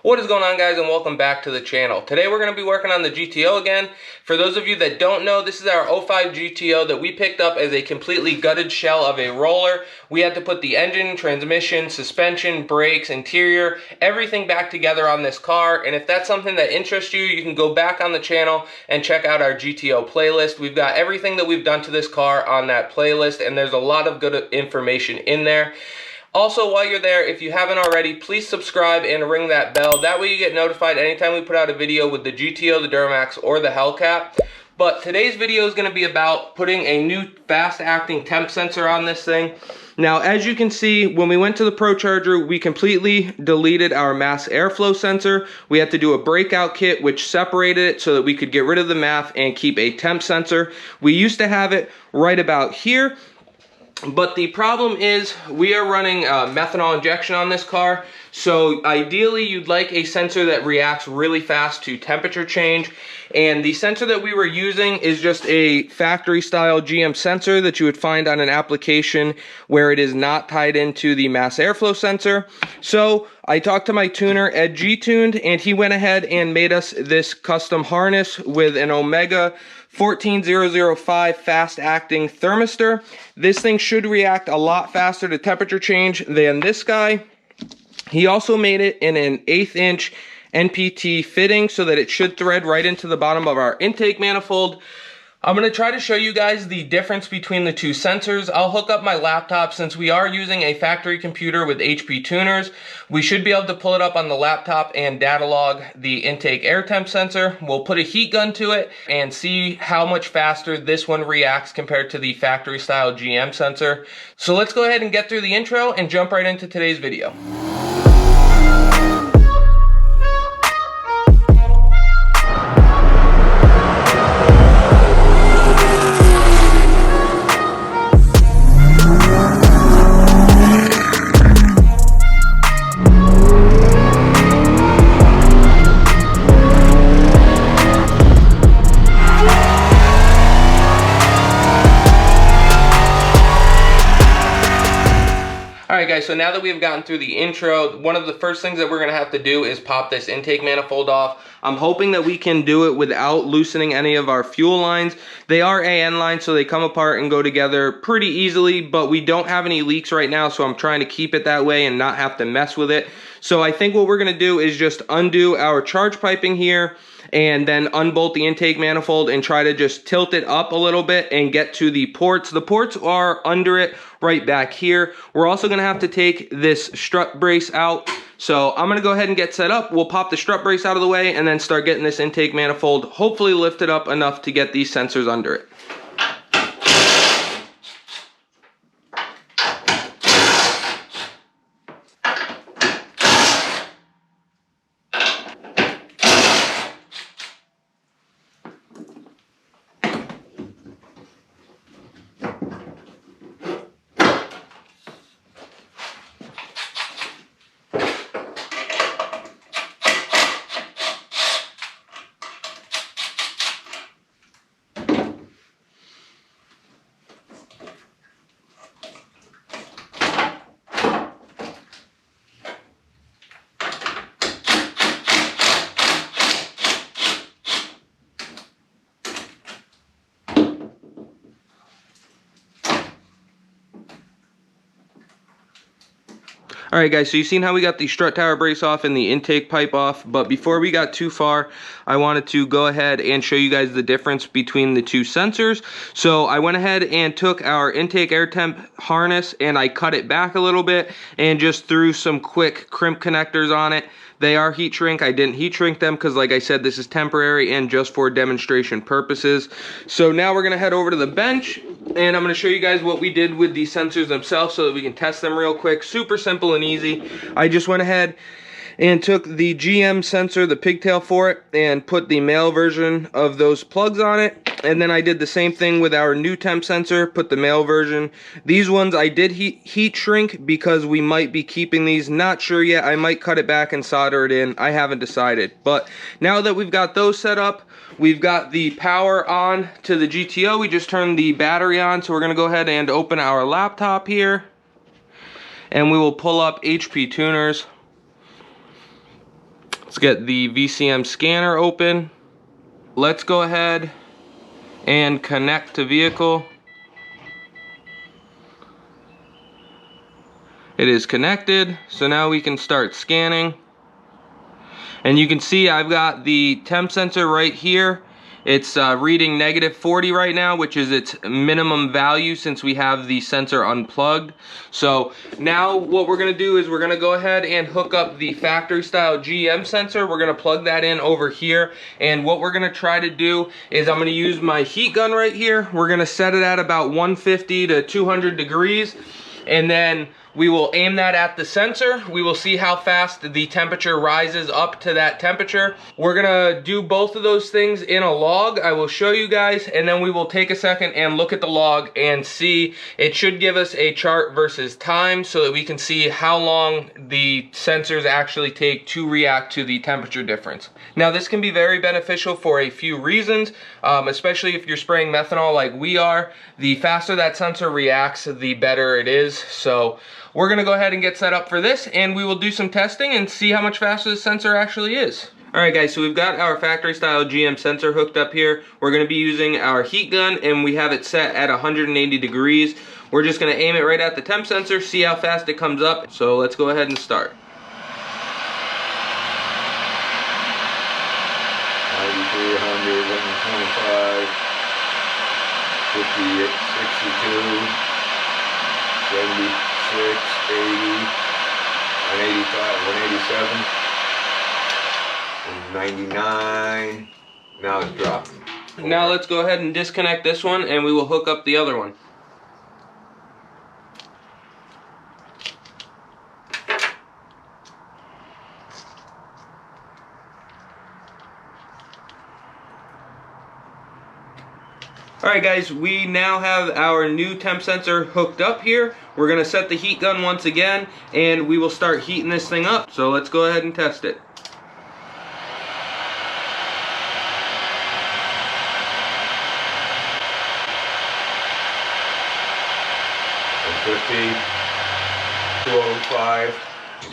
What is going on, guys, and welcome back to the channel. Today we're going to be working on the GTO again. For those of you that don't know, this is our 05 GTO that we picked up as a completely gutted shell of a roller. We had to put the engine, transmission, suspension, brakes, interior, everything back together on this car. And if that's something that interests you, you can go back on the channel and check out our GTO playlist. We've got everything that we've done to this car on that playlist, and there's a lot of good information in there. Also, while you're there, if you haven't already, please subscribe and ring that bell. That way you get notified anytime we put out a video with the GTO, the Duramax, or the Hellcat. But today's video is going to be about putting a new fast-acting temp sensor on this thing. Now, as you can see, when we went to the Pro Charger, we completely deleted our mass airflow sensor. We had to do a breakout kit, which separated it so that we could get rid of the math and keep a temp sensor. We used to have it right about here. But the problem is we are running methanol injection on this car. So ideally you'd like a sensor that reacts really fast to temperature change. And the sensor that we were using is just a factory style GM sensor that you would find on an application where it is not tied into the mass airflow sensor. So I talked to my tuner, edGTuned, and he went ahead and made us this custom harness with an Omega 14005 fast-acting thermistor. This thing should react a lot faster to temperature change than this guy. He also made it in an 1/8 inch NPT fitting so that it should thread right into the bottom of our intake manifold. I'm going to try to show you guys the difference between the two sensors. I'll hook up my laptop since we are using a factory computer with HP tuners. We should be able to pull it up on the laptop and data log the intake air temp sensor. We'll put a heat gun to it and see how much faster this one reacts compared to the factory style GM sensor. So let's go ahead and get through the intro and jump right into today's video. Alright guys, so now that we've gotten through the intro, one of the first things that we're going to have to do is pop this intake manifold off. I'm hoping that we can do it without loosening any of our fuel lines. They are AN lines, so they come apart and go together pretty easily, but we don't have any leaks right now, so I'm trying to keep it that way and not have to mess with it. So I think what we're going to do is just undo our charge piping here, and then unbolt the intake manifold and try to just tilt it up a little bit and get to the ports. The ports are under it right back here. We're also going to have to take this strut brace out. So I'm going to go ahead and get set up. We'll pop the strut brace out of the way and then start getting this intake manifold hopefully lifted up enough to get these sensors under it. Alright guys, so you've seen how we got the strut tower brace off and the intake pipe off, but before we got too far, I wanted to go ahead and show you guys the difference between the two sensors. So I went ahead and took our intake air temp harness and I cut it back a little bit and just threw some quick crimp connectors on it. They are heat shrink. I didn't heat shrink them because, like I said, this is temporary and just for demonstration purposes. So now we're going to head over to the bench and I'm going to show you guys what we did with these sensors themselves so that we can test them real quick. Super simple and easy. I just went ahead and took the GM sensor, the pigtail for it, and put the male version of those plugs on it. And then I did the same thing with our new temp sensor, put the male version. These ones I did heat shrink because we might be keeping these. Not sure yet. I might cut it back and solder it in. I haven't decided. But now that we've got those set up, we've got the power on to the GTO. We just turned the battery on, so we're going to go ahead and open our laptop here. And we will pull up HP tuners. Let's get the VCM scanner open. Let's go ahead and connect to vehicle. It is connected, so now we can start scanning. And you can see I've got the temp sensor right here. It's reading -40 right now, which is its minimum value since we have the sensor unplugged. So now what we're gonna do is we're gonna go ahead and hook up the factory style GM sensor. We're gonna plug that in over here. And what we're gonna try to do is I'm gonna use my heat gun right here. We're gonna set it at about 150 to 200 degrees. And then we will aim that at the sensor. We will see how fast the temperature rises up to that temperature. We're gonna do both of those things in a log. I will show you guys, and then we will take a second and look at the log and see. It should give us a chart versus time so that we can see how long the sensors actually take to react to the temperature difference. Now this can be very beneficial for a few reasons, especially if you're spraying methanol like we are. The faster that sensor reacts, the better it is. So we're gonna go ahead and get set up for this, and we will do some testing and see how much faster the sensor actually is. All right guys, so we've got our factory style GM sensor hooked up here. We're gonna be using our heat gun, and we have it set at 180 degrees. We're just gonna aim it right at the temp sensor, see how fast it comes up. So let's go ahead and start. 93, 100, 125, 58, 62, 76, 80, 185, 187, 99. Now it's dropping. Now let's go ahead and disconnect this one, and we will hook up the other one. Alright guys, we now have our new temp sensor hooked up here. We're going to set the heat gun once again, and we will start heating this thing up. So let's go ahead and test it. $50, $205.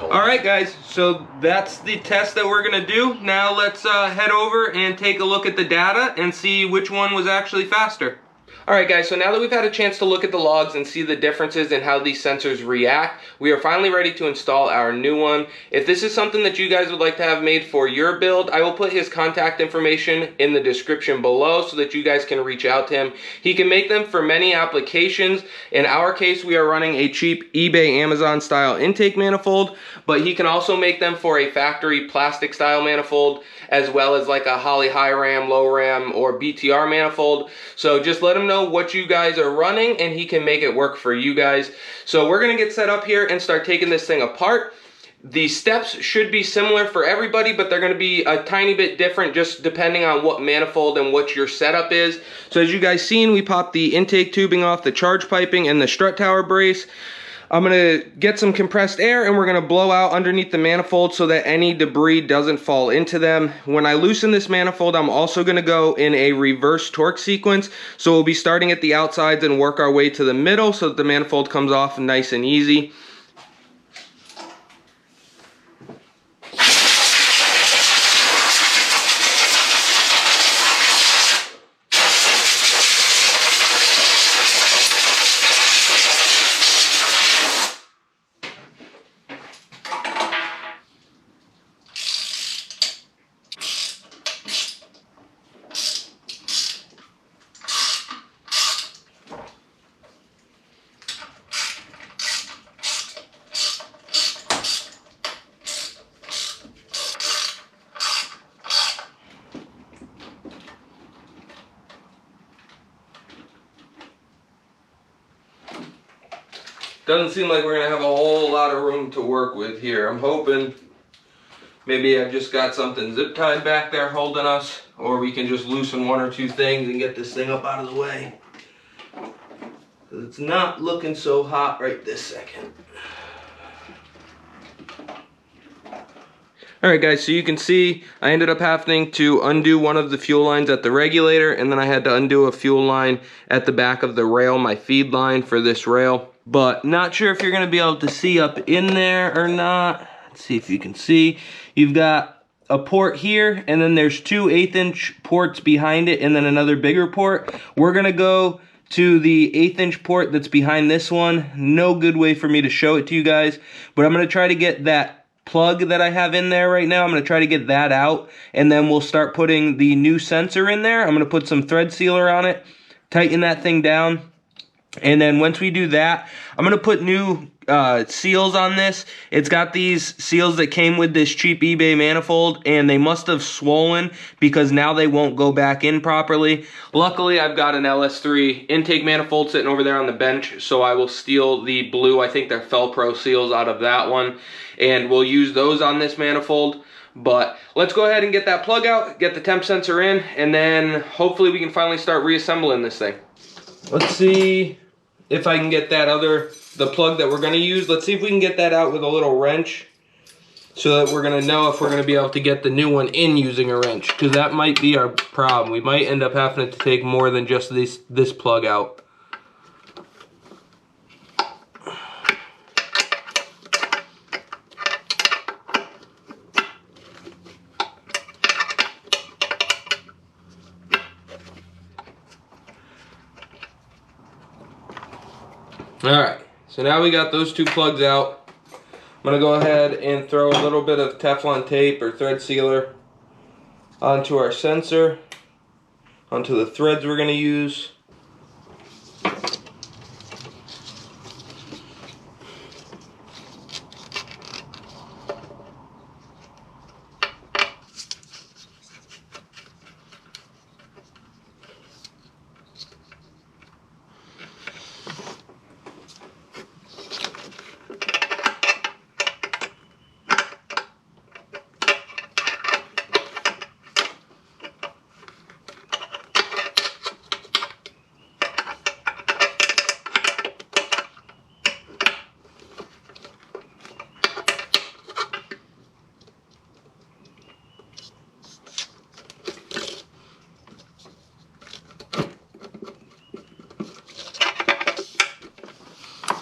Alright guys, so that's the test that we're going to do. Now let's head over and take a look at the data and see which one was actually faster. Alright guys, so now that we've had a chance to look at the logs and see the differences in how these sensors react, we are finally ready to install our new one. If this is something that you guys would like to have made for your build, I will put his contact information in the description below so that you guys can reach out to him. He can make them for many applications. In our case, we are running a cheap eBay, Amazon style intake manifold, but he can also make them for a factory plastic style manifold, as well as like a Holley high ram, low ram, or BTR manifold. So just let him know what you guys are running and he can make it work for you guys. So we're gonna get set up here and start taking this thing apart. The steps should be similar for everybody, but they're gonna be a tiny bit different just depending on what manifold and what your setup is. So as you guys seen, we popped the intake tubing off the charge piping and the strut tower brace. I'm gonna get some compressed air and we're gonna blow out underneath the manifold so that any debris doesn't fall into them. When I loosen this manifold, I'm also gonna go in a reverse torque sequence. So we'll be starting at the outsides and work our way to the middle so that the manifold comes off nice and easy. Doesn't seem like we're gonna have a whole lot of room to work with here. I'm hoping maybe I've just got something zip tied back there holding us, or we can just loosen one or two things and get this thing up out of the way. It's not looking so hot right this second. Alright guys, so you can see I ended up having to undo one of the fuel lines at the regulator, and then I had to undo a fuel line at the back of the rail, my feed line for this rail. But not sure if you're going to be able to see up in there or not. Let's see if you can see. You've got a port here, and then there's two 1/8" ports behind it, and then another bigger port. We're gonna go to the 1/8" port that's behind this one. No good way for me to show it to you guys, but I'm gonna try to get that plug that I have in there right now. I'm gonna try to get that out, and then we'll start putting the new sensor in there. I'm gonna put some thread sealer on it, tighten that thing down, and then once we do that, I'm gonna put new seals on this. It's got these seals that came with this cheap eBay manifold, and they must have swollen because now they won't go back in properly. Luckily, I've got an LS3 intake manifold sitting over there on the bench, so I will steal the blue, I think they're Felpro seals, out of that one, and we'll use those on this manifold. But let's go ahead and get that plug out, get the temp sensor in, and then hopefully we can finally start reassembling this thing. Let's see if I can get the plug that we're gonna use. Let's see if we can get that out with a little wrench so that we're gonna know if we're gonna be able to get the new one in using a wrench, because that might be our problem. We might end up having to take more than just this plug out. Alright, so now we got those two plugs out. I'm going to go ahead and throw a little bit of Teflon tape or thread sealer onto our sensor, onto the threads we're going to use.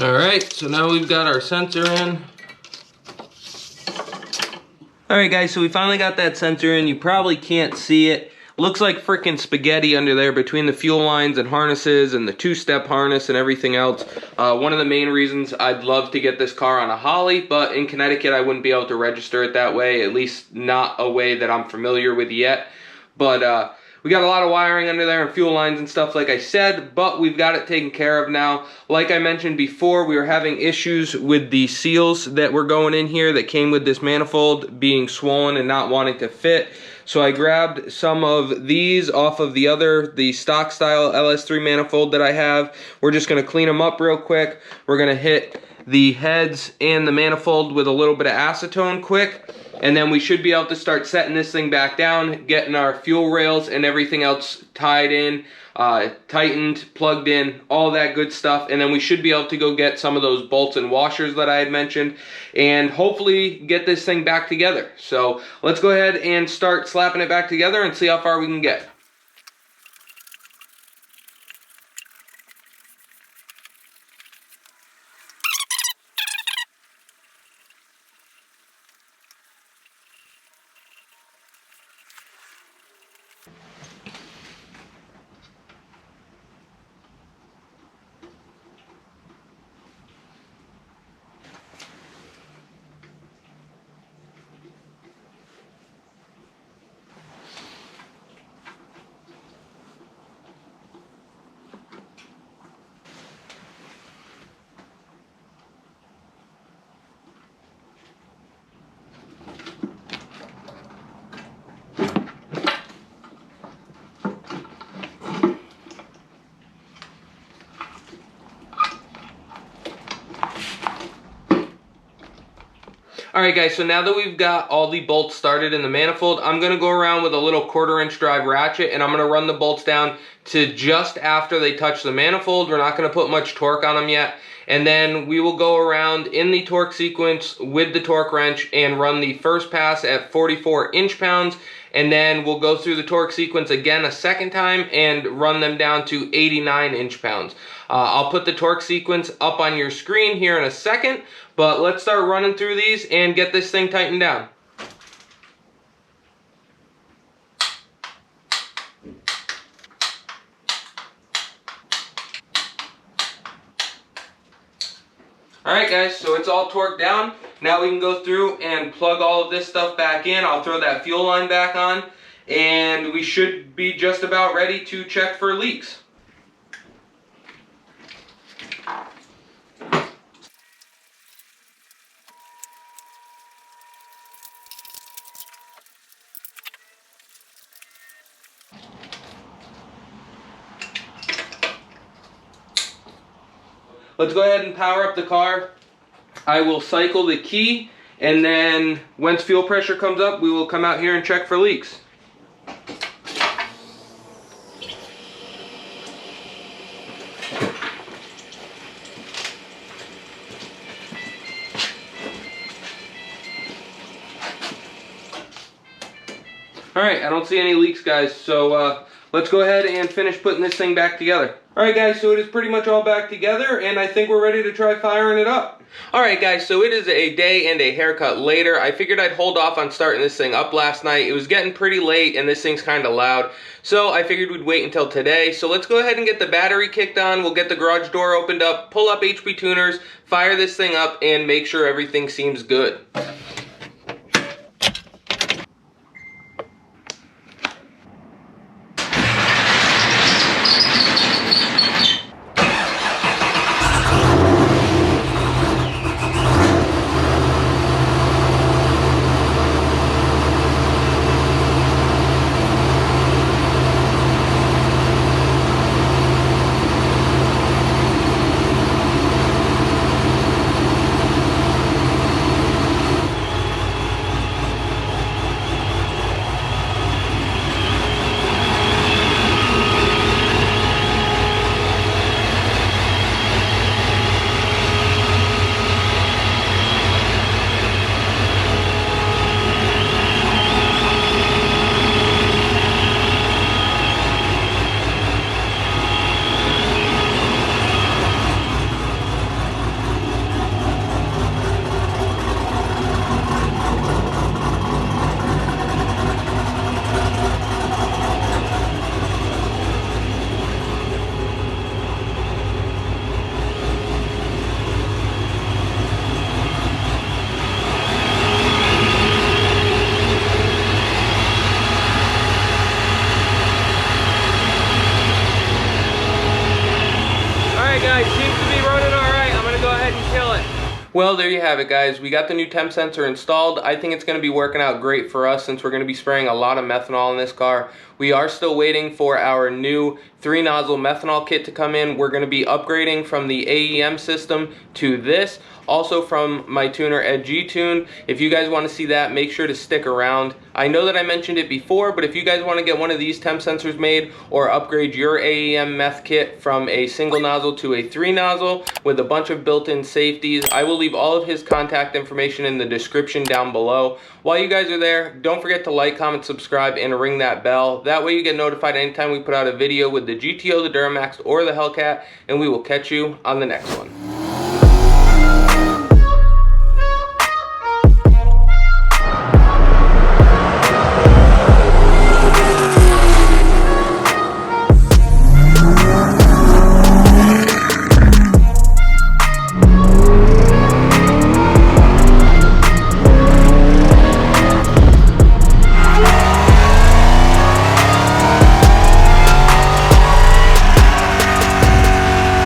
Alright, so now we've got our sensor in. Alright guys, so we finally got that sensor in. You probably can't see it. Looks like freaking spaghetti under there between the fuel lines and harnesses and the two-step harness and everything else. One of the main reasons I'd love to get this car on a Holly, but in Connecticut I wouldn't be able to register it that way, at least not a way that I'm familiar with yet. But we got a lot of wiring under there and fuel lines and stuff like I said, but we've got it taken care of now. Like I mentioned before, we were having issues with the seals that were going in here that came with this manifold being swollen and not wanting to fit. So I grabbed some of these off of the stock style LS3 manifold that I have. We're just gonna clean them up real quick. We're gonna hit the heads and the manifold with a little bit of acetone quick, and then we should be able to start setting this thing back down, getting our fuel rails and everything else tied in, tightened, plugged in, all that good stuff, and then we should be able to go get some of those bolts and washers that I had mentioned and hopefully get this thing back together. So let's go ahead and start slapping it back together and see how far we can get. Alright guys, so now that we've got all the bolts started in the manifold, I'm going to go around with a little 1/4" drive ratchet and I'm going to run the bolts down to just after they touch the manifold. We're not going to put much torque on them yet. And then we will go around in the torque sequence with the torque wrench and run the first pass at 44 inch-pounds. And then we'll go through the torque sequence again a second time and run them down to 89 inch-pounds. I'll put the torque sequence up on your screen here in a second, but let's start running through these and get this thing tightened down. Alright guys, so it's all torqued down. Now we can go through and plug all of this stuff back in. I'll throw that fuel line back on, and we should be just about ready to check for leaks. Let's go ahead and power up the car. I will cycle the key, and then once fuel pressure comes up, we will come out here and check for leaks. Alright, I don't see any leaks, guys, so let's go ahead and finish putting this thing back together. Alright guys, so it is pretty much all back together, and I think we're ready to try firing it up. Alright guys, so it is a day and a haircut later. I figured I'd hold off on starting this thing up last night. It was getting pretty late, and this thing's kind of loud, so I figured we'd wait until today. So let's go ahead and get the battery kicked on. We'll get the garage door opened up, pull up HP tuners, fire this thing up, and make sure everything seems good. Well, there you have it, guys. We got the new temp sensor installed. I think it's going to be working out great for us since we're going to be spraying a lot of methanol in this car. We are still waiting for our new 3-nozzle methanol kit to come in. We're going to be upgrading from the AEM system to this. Also from my tuner edGTuned. If you guys want to see that, make sure to stick around. I know that I mentioned it before, but if you guys want to get one of these temp sensors made or upgrade your AEM METH kit from a single nozzle to a 3-nozzle with a bunch of built-in safeties, I will leave all of his contact information in the description down below. While you guys are there, don't forget to like, comment, subscribe, and ring that bell. That way you get notified anytime we put out a video with the GTO, the Duramax, or the Hellcat, and we will catch you on the next one.